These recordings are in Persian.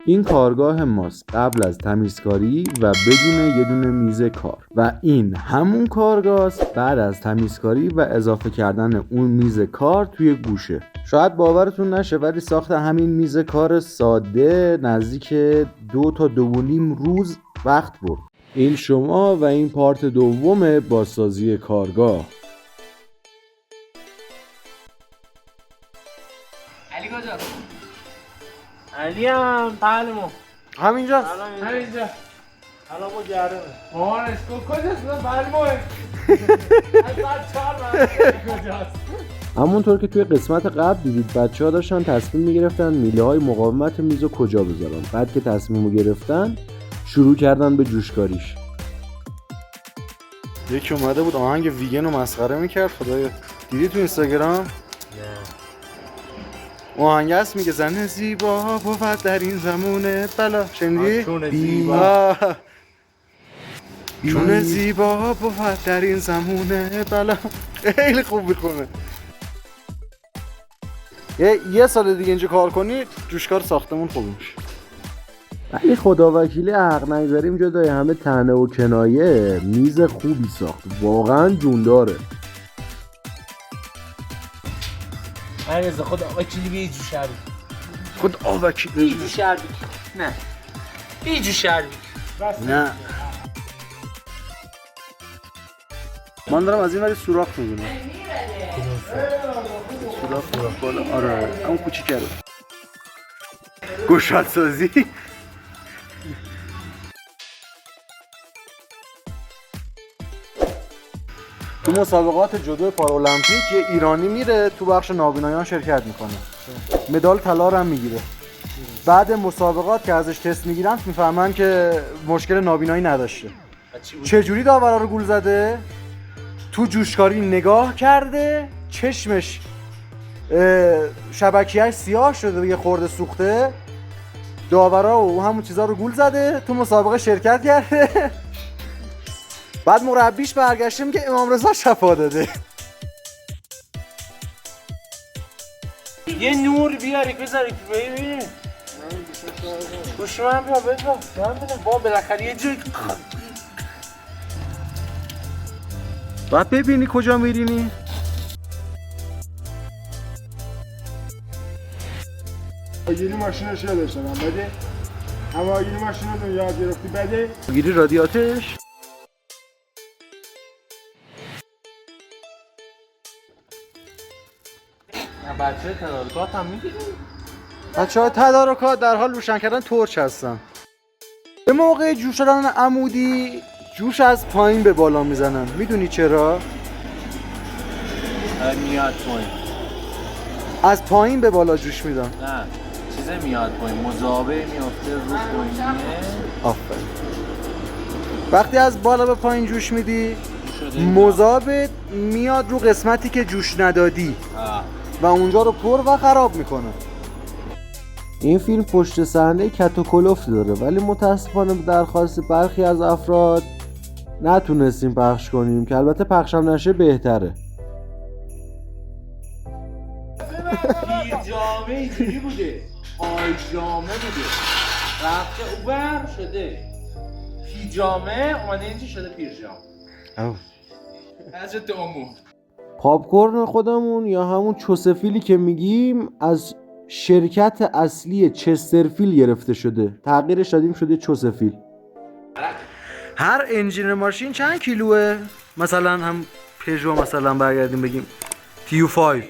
این کارگاه ماست قبل از تمیزکاری و بدون یه دونه میز کار، و این همون کارگاه است بعد از تمیزکاری و اضافه کردن اون میز کار توی گوشه. شاید باورتون نشه ولی ساخت همین میز کار ساده نزدیک 2 تا 2.5 روز وقت برد. این شما و این پارت دوم بازسازی کارگاه. علی کجاست؟ علی هم پهلمون همینجاست. همینجا الان ما گردمه مامانش کجاست؟ پهلمون از بعد 4 کجاست؟ همونطور که توی قسمت قبل دیدید بچه‌ها داشتن تصمیم می‌گرفتن میله‌های مقاومت میز رو کجا بذارن. بعد که تصمیمو گرفتن شروع کردن به جوشکاریش. یکی اومده بود آهنگ ویگن رو مسخره میکرد. خدایا دیدی تو اینستاگرام؟ آهنگ هست میگه زن زیبا بود در این زمونه بلا. شنیدی؟ چون زیبا چون زیبا بود در این زمونه بلا. خیلی خوب میخونه. یه سال دیگه اینجا کار کنی جوشکار ساختمون خوب میشه. ولی خدا وکیلی حق نگذاریم جدای همه طعنه و کنایه میز خوبی ساخت. واقعا جونداره. علیرضا خود آقا کلی بیا ایجو شهر خود وکیلی ایجو شهر نه ایجو شهر نه من دارم از این ولی سوراخ می‌بینم. سوراخ بالا. آره اون کوچیکه رو گشاد سازی. تو مسابقات جودو پارالمپیک یه ایرانی میره تو بخش نابینایان شرکت میکنه، مدال طلا رو هم میگیره. بعد مسابقات که ازش تست میگیرن میفهمن که مشکل نابینایی نداشته. چجوری داورا رو گول زده؟ تو جوشکاری نگاه کرده، چشمش شبکیه‌اش سیاه شده و یه خورده سوخته، داورا و همون چیزا رو گول زده، تو مسابقه شرکت کرده. بعد مربیش برگشته میگه امام رضا شفا داده. یه نور بیاری بذاری ببینیم گوش من بیا بذار من ببینم با بالاخره یه جوی بعد ببینی کجا میرینی؟ آگیری ماشینش یادش دادم بده. اما آگیری ماشین رو یاد گرفتی بده. گیری رادیاتش. بچه تدارکات هم میگیری؟ بچه‌ها تدارکات در حال روشن کردن تورچ هستن. به موقع جوش دادن عمودی جوش از پایین به بالا میزنن. میدونی چرا؟ میاد پایین از پایین به بالا جوش میدن. نه چیزه میاد پایین مذابه میافته رو پایینیه. آفرین. وقتی از بالا به پایین جوش میدی مذابت میاد رو قسمتی که جوش ندادی و اونجا رو پر و خراب میکنه. این فیلم پشت صحنه کت و کلفت داره ولی متاسفانه به درخواست برخی از افراد نتونستیم پخش کنیم که البته پخشم نشه بهتره. پیجامه اینجوری بوده پایجامه بوده رفته اوبر شده پیجامه اومده اینجا شده پیرجام. از دومون پاپکورن خودمون یا همون چوسفیلی که میگیم از شرکت اصلی چسترفیل گرفته شده، تغییرش دادیم شده چوسفیل. هر انجین ماشین چند کیلوه؟ مثلا هم پژو مثلا برگردیم بگیم تیو 5.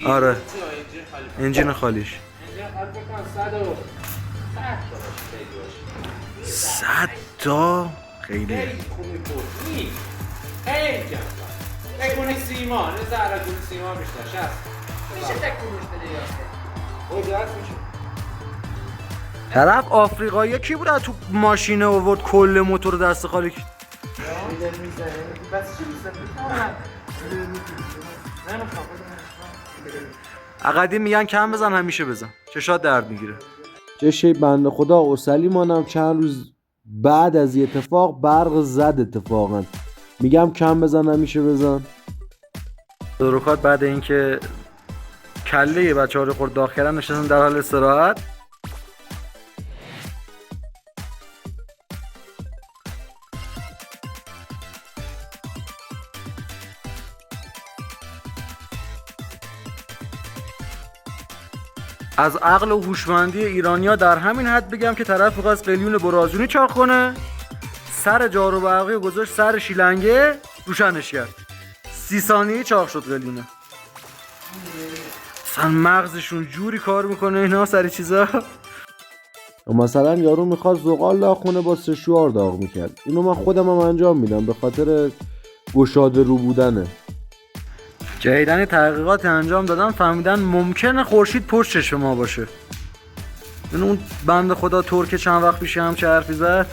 آره انجین خالیش 100 تا خیلی خیلی جمعه تکونی سیمان نه زهرگونی سیمان بیشتر شست میشه تکونش بده یاسته او دست میشه. طرف آفریقایی کی بود تو ماشینه آورد کل موتور دست خالی کرد. بس چی اقدی میگن کم بزن همیشه بزن، چشات درد میگیره. چشه بنده خدا اوسلی مانم چند روز بعد از این اتفاق برق زد اتفاقا. میگم کم بزن همیشه بزن. تدارکات بعد اینکه کله بچه‌ها رو خورد داغ کردن، نشستن در حال استراحت. از عقل و هوشمندی ایرانیا در همین حد بگم که طرف می‌خواست قلیون برازونی چاق کنه، سر جارو برقی و گذاشت سر شیلنگه روشنش کرد، 30 ثانیه چاق شد قلیونه. اصلا مغزشون جوری کار میکنه اینا سر چیزا. مثلا یارو میخواد زغال داغ کنه با سشوار داغ میکرد، اینو من خودم هم انجام میدم به خاطر گشاده رو بودنه. جدیدن تحقیقات انجام دادن فهمیدن ممکنه خورشید پشت چشم ما باشه. این اون بنده خدا ترک چند وقت پیش هم چه حرفی زد.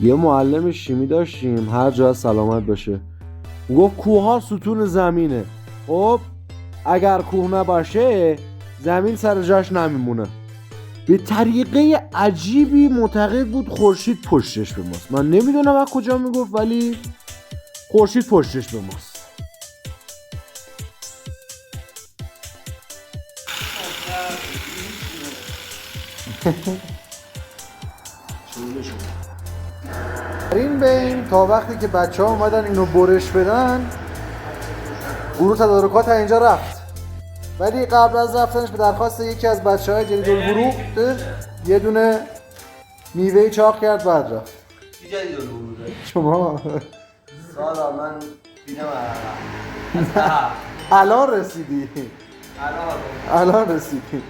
یه معلم شیمی داشتیم، هر جا سلامت باشه، گفت کوه ها ستون زمینه. خب اگر کوه نباشه زمین سر جاش نمیمونه. به طریقه عجیبی معتقد بود خورشید پشتش به ماست. من نمیدونم از کجا میگفت ولی خورشید پشتش به ماست. این بین تا وقتی که بچه ها اومدن اینو برش بدن، گروه تدارکات اینجا رفت، ولی قبل از رفتنش به درخواست یکی از بچه های جدید الگروه یه دونه میوه چاق کرد بعد رفت. کی جدید الگروه؟ شما سالا من دیدم الان رسیدی. الان رسیدی.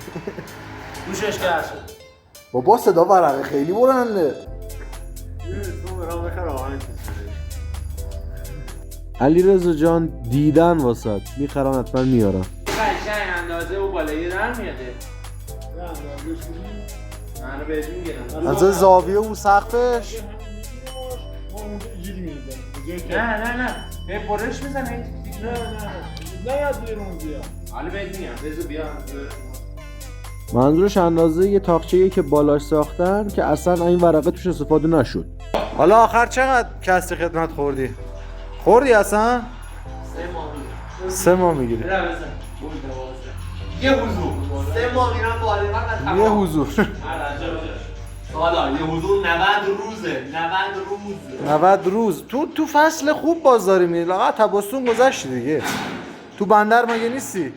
گوشش کرد شد. بابا صدا ورقه خیلی بلنده. علی رضا جان دیدن واسط میخرم حتما میارم. قشنگ اندازه او بالایی در میاده. منو بهتون میگم. از زاویه اون سقفش نه به برش میزنه. نه یاد بیرون بیا. حالا بهت میگم بذار بیا. منظورش اندازه یه تاقچه‌ایه که بالاش ساختن که اصلا این ورقه توش استفاده نشد. حالا آخر چقدر کسری خدمت خوردی؟ خوردی اصلا؟ 3 ماه میگیری. یه حضور 3 ماه میرم بالغ یه حضور. سالا یه حضور 90 روزه. 90 روز. تو فصل خوب بازاری میری. لاغت تابستون گذشت دیگه. تو بندر مگه نیستی؟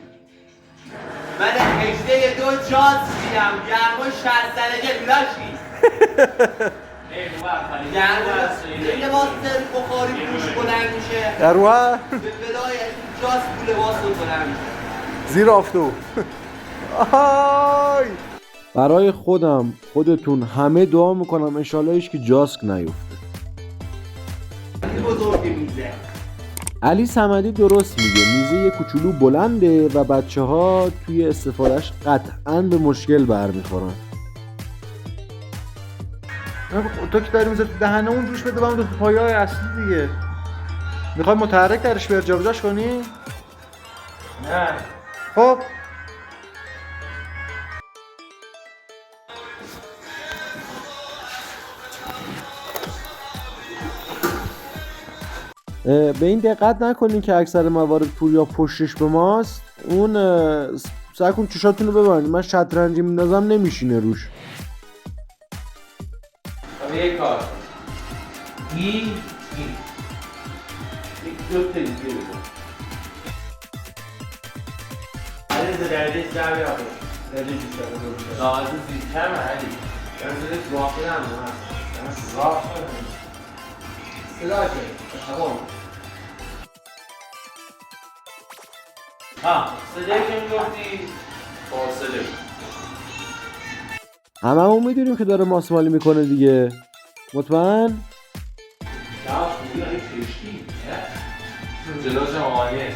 من 18 دو جاز دیدم. گرما 60 درجه لاشی. یه لباس بخاری پوش بلند میشه. در روح به ولای جاز پول لباس بلند میشه. زیر آفتو. آی برای خودتون همه دعا میکنم انشالله هیچ که جاسک نیفته. بزرگ میزه. علی صمدی درست میگه، میزه یه کوچولو بلنده و بچه ها توی استفادهش قطعاً به مشکل برمیخورن. تو که داری میزه تو دهنه اون جوش بده بام تو پایه های اصلی دیگه. میخوای متحرک درش به ارجابجاش کنی؟ نه خب به این دقت نکنین که اکثر موارد پوریا پشتش به ماست. اون سعی کن چشاتون رو ببندید. من شطرنجی میندازم نمیشینه روش. خب یک کار این یک دو تا دیگه بزن. علی درجه جوی آقا درجه جوشه بزرگ لازم زیدتر من علی درجه واقعی هم هست راه صدا که تمام صدایی که میگفتی فاصله هممون میدونیم که داره ماسمالی میکنه دیگه. مطمئن؟ نه خوبی داری کشتی جلاش آمانیه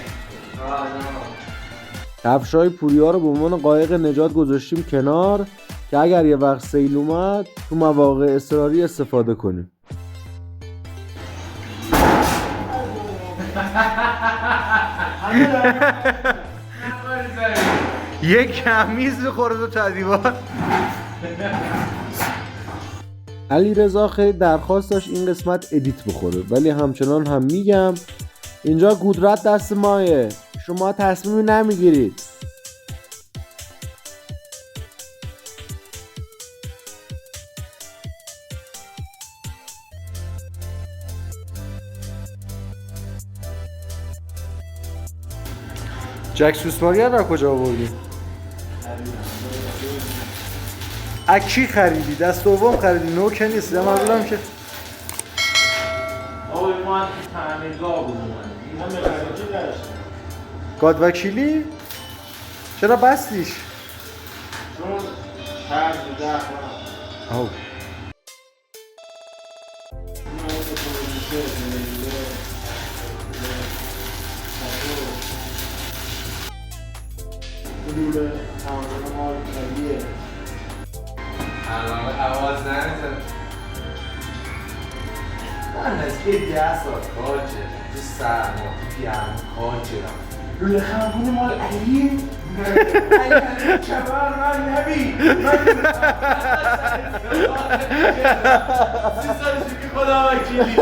کفشای پوریا رو به عنوان قایق نجات گذاشتیم کنار که اگر یه وقت سیل اومد تو مواقع اضطراری استفاده کنیم. یک کمیز بخوره تو تدیوار. علی رضا خیلی درخواست داشت این قسمت ادیت بخوره، ولی همچنان هم میگم اینجا قدرت دست مایه. شما تصمیمی نمیگیرید. جک سوسماری را کجا آوردی؟ اکی خریدی؟ دست دوم خریدی؟ نو که نیست. منظورم که آقای ما هم تعمیرگاه بود اومد. اینا مکانیکی داشتن. گاد وکیلی؟ چرا بستیش؟ چون هر دو ده کنم. آو بلوره تمام مال کلیه. الان حواظ نمیزن. من از که 10 سال کار چه تو سرما تو گرم کار چرم لوله خمپون مال علی کبر من نبی من 30 سالشی که خدا وکیلی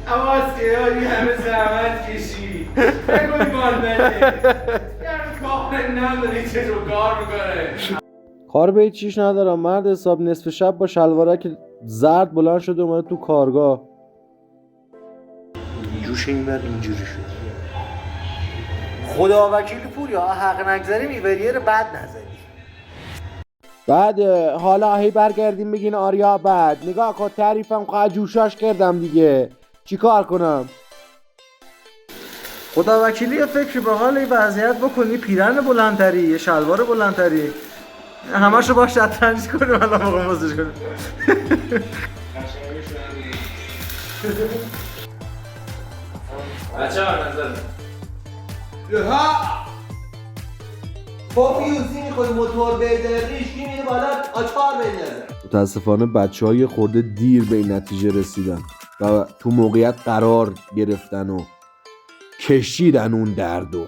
عواز که یاری همه زحمت کشی نگوی مال بده یعنی کار نداری چطور کار میکنه. کار به چیش ندارم. مرد حساب نصف شب با شلوارک زرد بلند شده اومده تو کارگاه. جوش این بر اینجوری شد. خدا وکیل پوریا حق نگذاری میبریه رو بد نزدی. بعد حالا هی برگردیم بگین آریا بد. نگاه کن تعریفم قد جوشاش کردم دیگه. چی کار کنم؟ خدا وکیلی یه فکر به حال این وضعیت بکنی. پیرن بلندتری، یه شلوار بلندتری، همشو با شطرنج کنیم الان موقع بازش کنیم. بچه ها نظر با فیوزی میخوری موتور بزنه ریشی میره بالا آچار بندازه. متاسفانه بچه‌های خورده دیر به این نتیجه رسیدن و تو موقعیت قرار گرفتن و کشیدن اون دردو.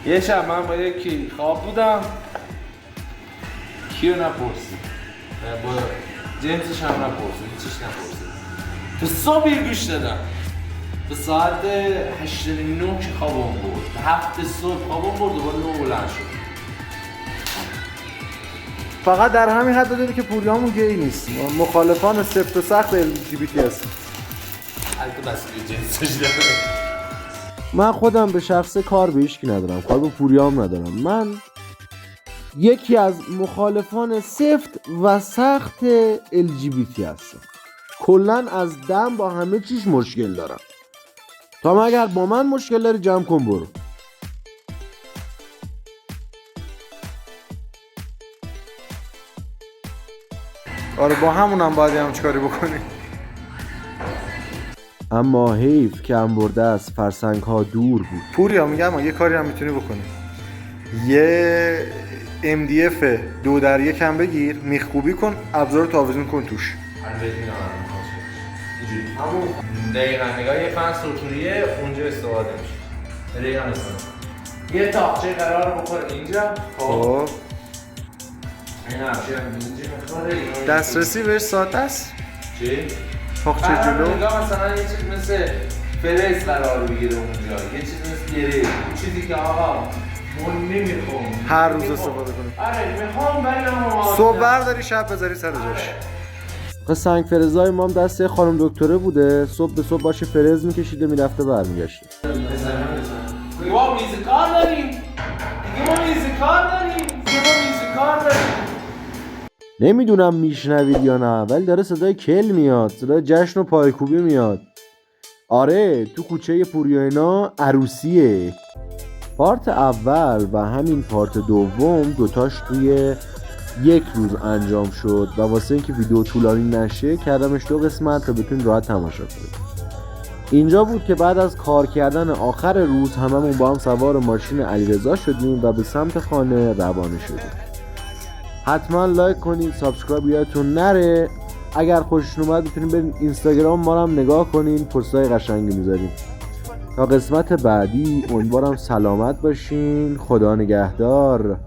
یه شب من با یکی خواب بودم کیو نپرسی با جنسش هم نپرسی هیچیش نپرسی تو صبح یه گوش دادم به ساعت 8:09 که خوابم برد به 7 صبح خوابم برد دوباره 9 بلند شد. فقط در همین حد داریم که پوریامون گی نیست. ما مخالفان سفت و سخت LGBT هستیم. البته بس که جنسش داره. من خودم به شخص کار به هیچکی ندارم، کار به پوریام ندارم. من یکی از مخالفان سفت و سخت LGBT هستم. کلن از دم با همه چیش مشکل دارم. تا اگر با من مشکل داری جمع کن برو. آره با همونم باید هم چیکاری بکنی. اما حیف که هم برده از فرسنگ ها دور بود. پوریا میگم یه کاری هم میتونی بکنی. یه MDF 2x1 هم بگیر، میخکوبی کن، ابزار تاویزون کن توش. همون دقیقا نگاه یه فن ستونیه اونجا استفاده میشه. دقیقا استفاده یه تاقچه قرار بخور اینجا. خب این همچه هم اینجا میخوره. دسترسی بهش ساده است. چی؟ تاقچه جلو نگاه مثلا یه چیز مثل فلز قرار بگیره اونجا، یه چیز مثل گره، چیزی که آقا من نمیخوام هر روز استفاده کنی. آره میخوام ولی اما صبح برداری شب بذاری سر جاش. سنگ فرزای ما هم دست خانم دکتره بوده. صبح به صبح باشه فرز میکشیده میرفته برمیگشته. ما میز کار داریم دیگه، ما میز کار داریم دیگه، ما میز کار داریم. نمیدونم میشنوید یا نه ولی داره صدای کل میاد، صدای جشن و پایکوبی میاد. آره تو کوچه پوریا اینا عروسیه. پارت اول و همین پارت دوم دوتاش توی یک روز انجام شد و واسه اینکه ویدیو طولانی نشه کردمش 2 قسمت تا بتونید راحت تماشا کنید. اینجا بود که بعد از کار کردن آخر روز هممون با هم سوار ماشین علیرضا شدیم و به سمت خانه روانه شدیم. حتما لایک کنید، سابسکرایب یادتون نره. اگر خوشتون اومد میتونید برید اینستاگرام ما رو هم نگاه کنین، پستای قشنگی میذاریم. تا قسمت بعدی امیدوارم سلامت باشین. خدا نگهدار.